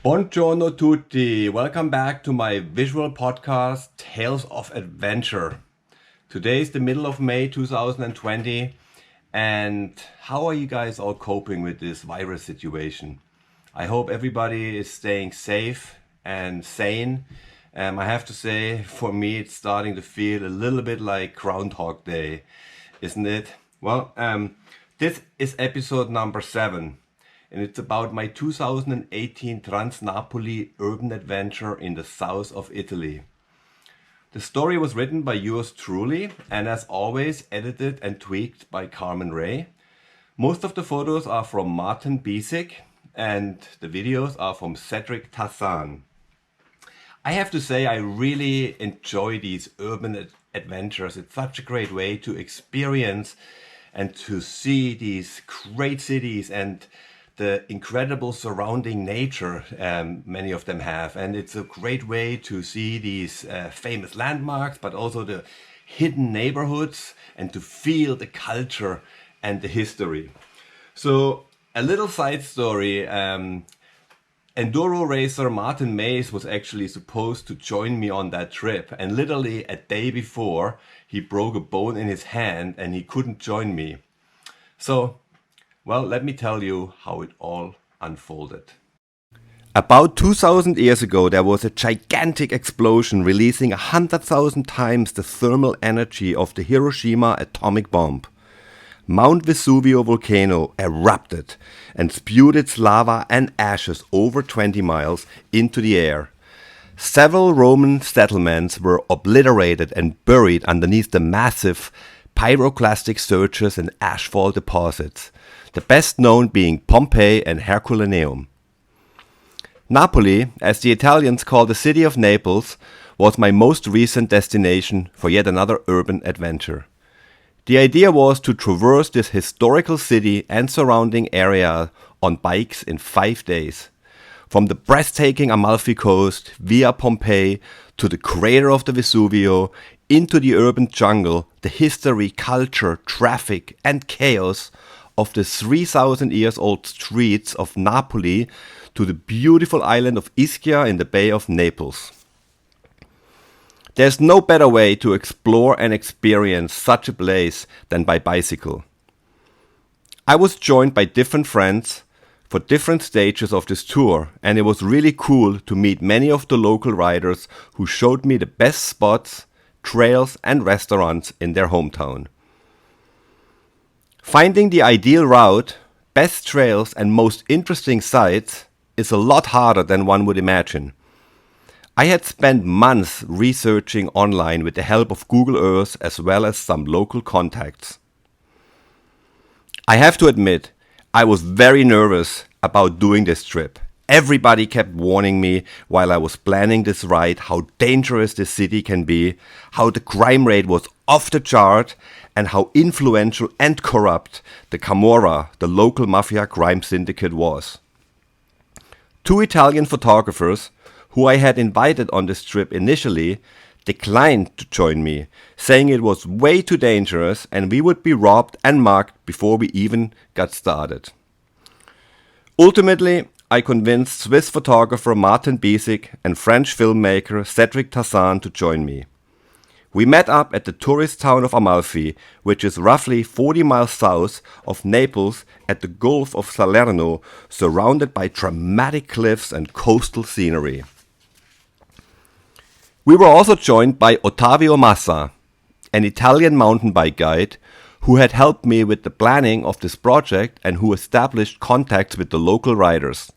Buongiorno tutti. Welcome back to my visual podcast, Tales of Adventure. Today is the middle of May 2020. And how are you guys all coping with this virus situation? I hope everybody is staying safe and sane. I have to say, for me, it's starting to feel a little bit like Groundhog Day, isn't it? Well, this is episode number 7. And it's about my 2018 TransNapoli Urban Adventure in the south of Italy. The story was written by yours truly, and as always edited and tweaked by Carmen Ray. Most of the photos are from Martin Bissig, and the videos are from Cedric Tassan. I have to say I really enjoy these urban adventures. It's such a great way to experience and to see these great cities and the incredible surrounding nature many of them have. And it's a great way to see these famous landmarks, but also the hidden neighborhoods and to feel the culture and the history. So a little side story. Enduro racer Martin Mays was actually supposed to join me on that trip. And literally a day before, he broke a bone in his hand and he couldn't join me. So well, let me tell you how it all unfolded. About 2000 years ago, there was a gigantic explosion releasing 100,000 times the thermal energy of the Hiroshima atomic bomb. Mount Vesuvio Volcano erupted and spewed its lava and ashes over 20 miles into the air. Several Roman settlements were obliterated and buried underneath the massive pyroclastic surges and ashfall deposits, the best known being Pompeii and Herculaneum. Napoli, as the Italians call the city of Naples, was my most recent destination for yet another urban adventure. The idea was to traverse this historical city and surrounding area on bikes in 5 days. From the breathtaking Amalfi Coast via Pompeii to the crater of the Vesuvio, into the urban jungle, the history, culture, traffic and chaos of the 3,000 years old streets of Napoli to the beautiful island of Ischia in the Bay of Naples. There's no better way to explore and experience such a place than by bicycle. I was joined by different friends for different stages of this tour, and it was really cool to meet many of the local riders who showed me the best spots, trails and restaurants in their hometown. Finding the ideal route, best trails and most interesting sites is a lot harder than one would imagine. I had spent months researching online with the help of Google Earth as well as some local contacts. I have to admit, I was very nervous about doing this trip. Everybody kept warning me while I was planning this ride how dangerous this city can be, how the crime rate was off the chart, and how influential and corrupt the Camorra, the local mafia crime syndicate, was. 2 Italian photographers, who I had invited on this trip initially, declined to join me, saying it was way too dangerous and we would be robbed and mugged before we even got started. Ultimately, I convinced Swiss photographer Martin Bissig and French filmmaker Cedric Tassan to join me. We met up at the tourist town of Amalfi, which is roughly 40 miles south of Naples at the Gulf of Salerno, surrounded by dramatic cliffs and coastal scenery. We were also joined by Ottavio Massa, an Italian mountain bike guide who had helped me with the planning of this project and who established contacts with the local riders.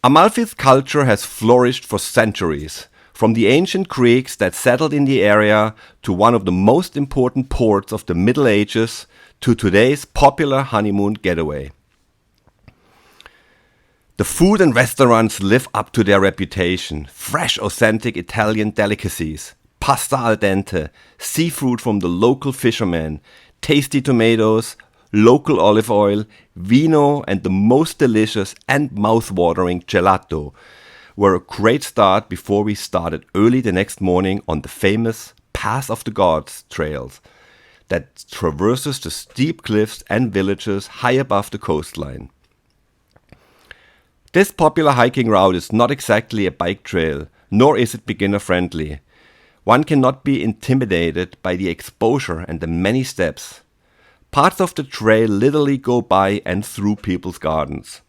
Amalfi's culture has flourished for centuries, from the ancient Greeks that settled in the area to one of the most important ports of the Middle Ages to today's popular honeymoon getaway. The food and restaurants live up to their reputation. Fresh, authentic Italian delicacies, pasta al dente, seafood from the local fishermen, tasty tomatoes, local olive oil, vino, and the most delicious and mouth-watering gelato were a great start before we started early the next morning on the famous Pass of the Gods trails that traverses the steep cliffs and villages high above the coastline. This popular hiking route is not exactly a bike trail, nor is it beginner friendly. One cannot be intimidated by the exposure and the many steps. Parts of the trail literally go by and through people's gardens.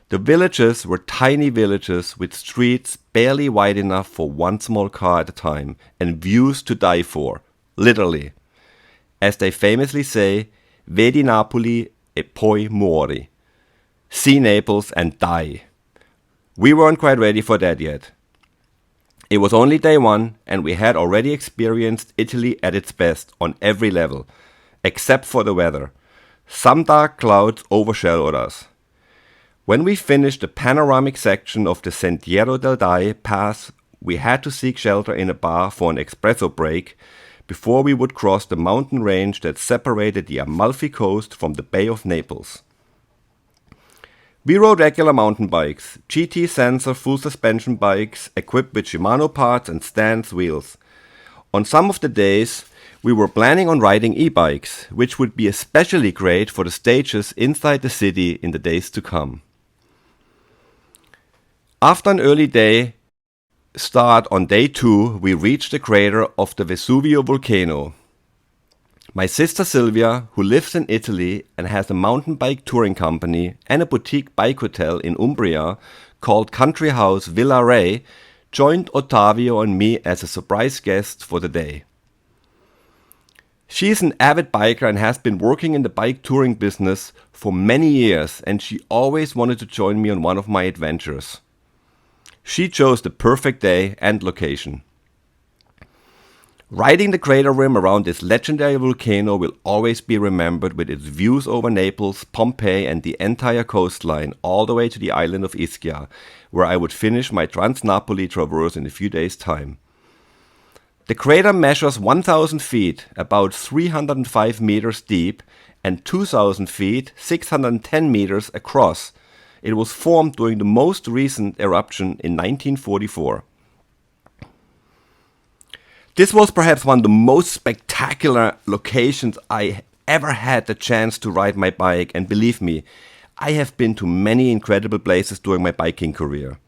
The villages were tiny villages with streets barely wide enough for one small car at a time and views to die for, literally. As they famously say, Vedi Napoli e poi muori. See Naples and die. We weren't quite ready for that yet. It was only day one and we had already experienced Italy at its best on every level, except for the weather. Some dark clouds overshadowed us. When we finished the panoramic section of the Sentiero del Dai pass, we had to seek shelter in a bar for an espresso break before we would cross the mountain range that separated the Amalfi Coast from the Bay of Naples. We rode regular mountain bikes, GT sensor full suspension bikes equipped with Shimano parts and stance wheels. On some of the days, we were planning on riding e-bikes, which would be especially great for the stages inside the city in the days to come. After an early day start on day 2, we reached the crater of the Vesuvio Volcano. My sister Silvia, who lives in Italy and has a mountain bike touring company and a boutique bike hotel in Umbria called Country House Villa Ray, joined Ottavio and me as a surprise guest for the day. She is an avid biker and has been working in the bike touring business for many years, and she always wanted to join me on one of my adventures. She chose the perfect day and location. Riding the crater rim around this legendary volcano will always be remembered with its views over Naples, Pompeii and the entire coastline all the way to the island of Ischia, where I would finish my TransNapoli traverse in a few days' time. The crater measures 1,000 feet, about 305 meters deep, and 2,000 feet, 610 meters across. It was formed during the most recent eruption in 1944. This was perhaps one of the most spectacular locations I ever had the chance to ride my bike, and believe me, I have been to many incredible places during my biking career.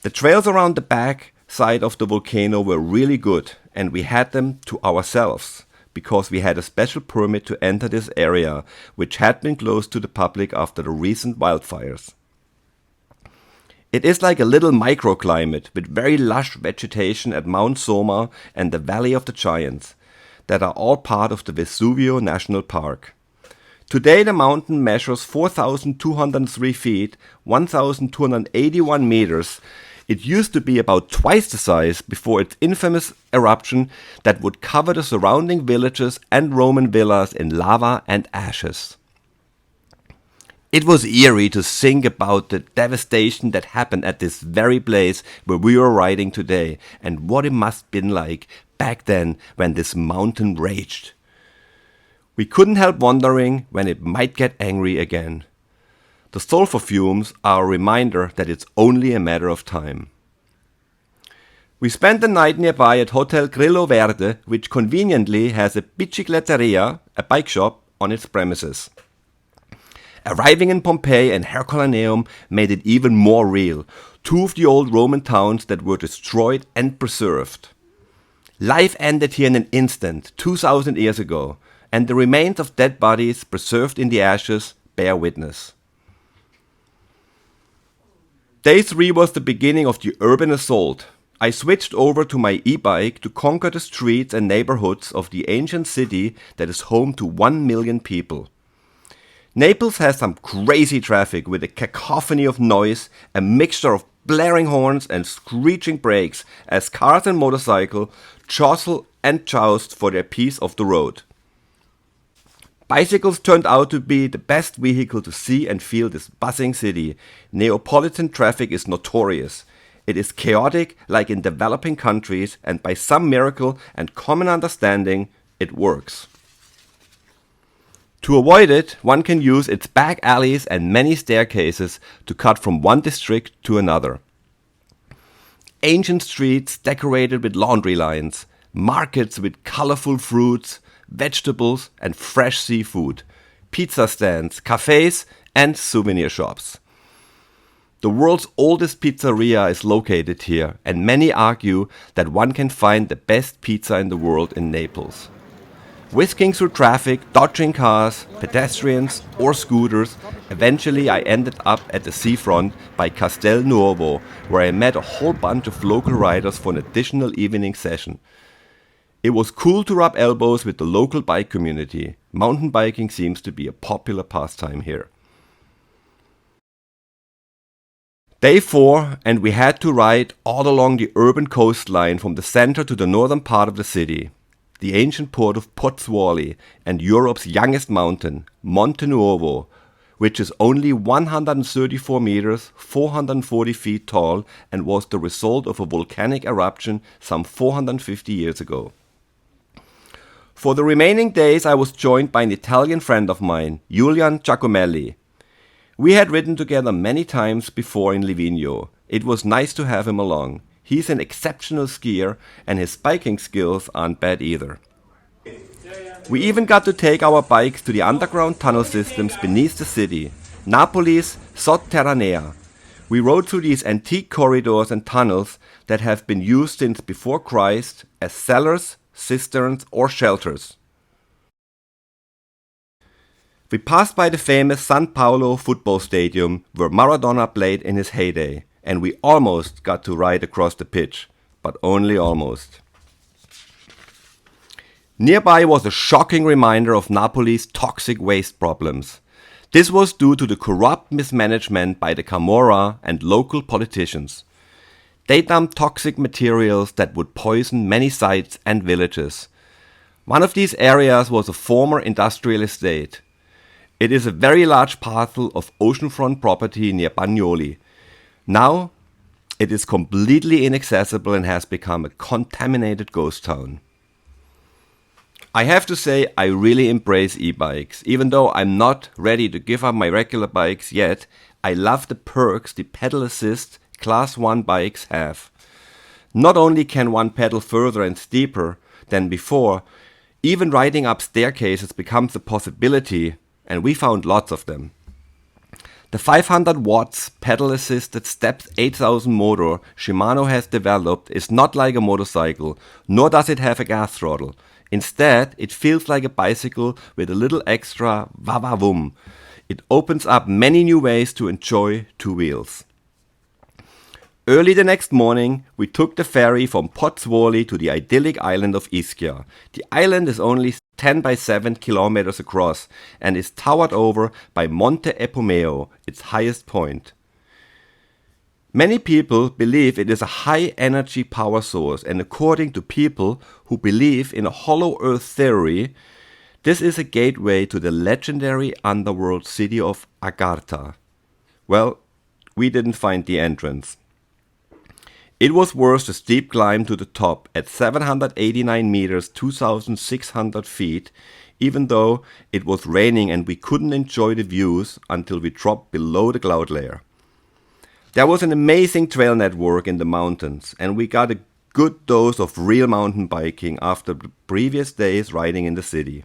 The trails around the back side of the volcano were really good, and we had them to ourselves because we had a special permit to enter this area, which had been closed to the public after the recent wildfires. It is like a little microclimate with very lush vegetation at Mount Soma and the Valley of the Giants that are all part of the Vesuvio National Park. Today the mountain measures 4,203 feet, 1,281 meters. It used to be about twice the size before its infamous eruption that would cover the surrounding villages and Roman villas in lava and ashes. It was eerie to think about the devastation that happened at this very place where we are riding today, and what it must have been like back then when this mountain raged. We couldn't help wondering when it might get angry again. The sulfur fumes are a reminder that it's only a matter of time. We spent the night nearby at Hotel Grillo Verde, which conveniently has a bicicletteria, a bike shop, on its premises. Arriving in Pompeii and Herculaneum made it even more real, two of the old Roman towns that were destroyed and preserved. Life ended here in an instant, 2,000 years ago, and the remains of dead bodies preserved in the ashes bear witness. Day 3 was the beginning of the urban assault. I switched over to my e-bike to conquer the streets and neighborhoods of the ancient city that is home to 1 million people. Naples has some crazy traffic with a cacophony of noise, a mixture of blaring horns and screeching brakes as cars and motorcycles jostle and joust for their piece of the road. Bicycles turned out to be the best vehicle to see and feel this buzzing city. Neapolitan traffic is notorious. It is chaotic like in developing countries, and by some miracle and common understanding, it works. To avoid it, one can use its back alleys and many staircases to cut from one district to another. Ancient streets decorated with laundry lines, markets with colorful fruits, vegetables and fresh seafood, pizza stands, cafes and souvenir shops. The world's oldest pizzeria is located here, and many argue that one can find the best pizza in the world in Naples. Whisking through traffic, dodging cars, pedestrians or scooters, eventually I ended up at the seafront by Castel Nuovo, where I met a whole bunch of local riders for an additional evening session. It was cool to rub elbows with the local bike community. Mountain biking seems to be a popular pastime here. Day 4, and we had to ride all along the urban coastline from the center to the northern part of the city. The ancient port of Pozzuoli and Europe's youngest mountain, Monte Nuovo, which is only 134 meters, 440 feet tall, and was the result of a volcanic eruption some 450 years ago. For the remaining days I was joined by an Italian friend of mine, Julian Giacomelli. We had ridden together many times before in Livigno. It was nice to have him along. He's an exceptional skier and his biking skills aren't bad either. We even got to take our bikes to the underground tunnel systems beneath the city, Napoli's Sotterranea. We rode through these antique corridors and tunnels that have been used since before Christ as cellars, cisterns or shelters. We passed by the famous San Paolo football stadium where Maradona played in his heyday, and we almost got to ride across the pitch, but only almost. Nearby was a shocking reminder of Napoli's toxic waste problems. This was due to the corrupt mismanagement by the Camorra and local politicians. They dumped toxic materials that would poison many sites and villages. One of these areas was a former industrial estate. It is a very large parcel of oceanfront property near Bagnoli. Now, it is completely inaccessible and has become a contaminated ghost town. I have to say I really embrace e-bikes. Even though I'm not ready to give up my regular bikes yet, I love the perks the pedal assist Class 1 bikes have. Not only can one pedal further and steeper than before, even riding up staircases becomes a possibility, and we found lots of them. The 500 watts pedal assisted Steps 8000 motor Shimano has developed is not like a motorcycle, nor does it have a gas throttle. Instead, it feels like a bicycle with a little extra va-va-voom. It opens up many new ways to enjoy two wheels. Early the next morning, we took the ferry from Pozzuoli to the idyllic island of Ischia. The island is only 10 by 7 kilometers across and is towered over by Monte Epomeo, its highest point. Many people believe it is a high-energy power source, and according to people who believe in a hollow earth theory, this is a gateway to the legendary underworld city of Agartha. Well, we didn't find the entrance. It was worth the steep climb to the top at 789 meters, 2,600 feet, even though it was raining and we couldn't enjoy the views until we dropped below the cloud layer. There was an amazing trail network in the mountains, and we got a good dose of real mountain biking after the previous days riding in the city.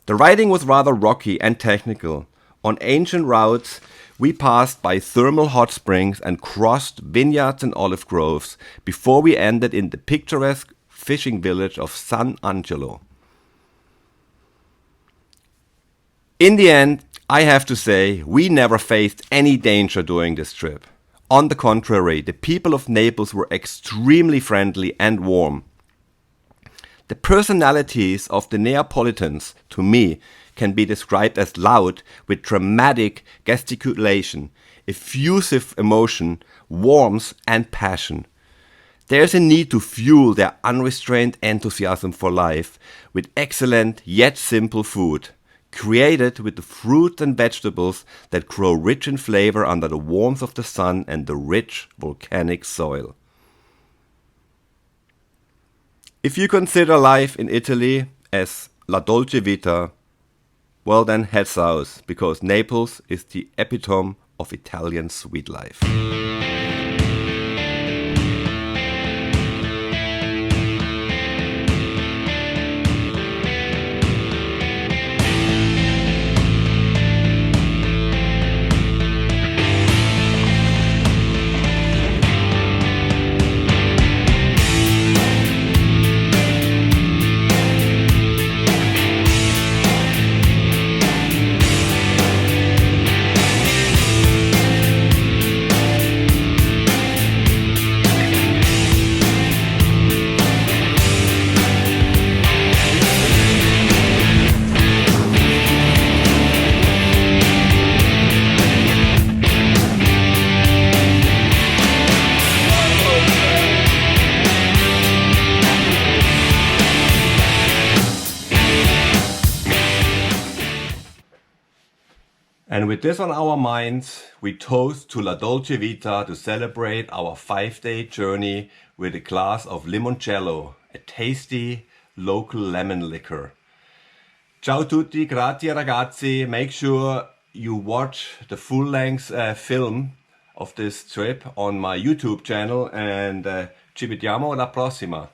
The riding was rather rocky and technical. On ancient routes, we passed by thermal hot springs and crossed vineyards and olive groves before we ended in the picturesque fishing village of San Angelo. In the end, I have to say, we never faced any danger during this trip. On the contrary, the people of Naples were extremely friendly and warm. The personalities of the Neapolitans, to me, can be described as loud with dramatic gesticulation, effusive emotion, warmth and passion. There is a need to fuel their unrestrained enthusiasm for life with excellent yet simple food, created with the fruit and vegetables that grow rich in flavor under the warmth of the sun and the rich volcanic soil. If you consider life in Italy as la dolce vita, well then head south, because Naples is the epitome of Italian sweet life. And with this on our minds, we toast to La Dolce Vita to celebrate our 5-day journey with a glass of limoncello, a tasty local lemon liquor. Ciao tutti, grazie ragazzi. Make sure you watch the full-length film of this trip on my YouTube channel, and ci vediamo alla prossima.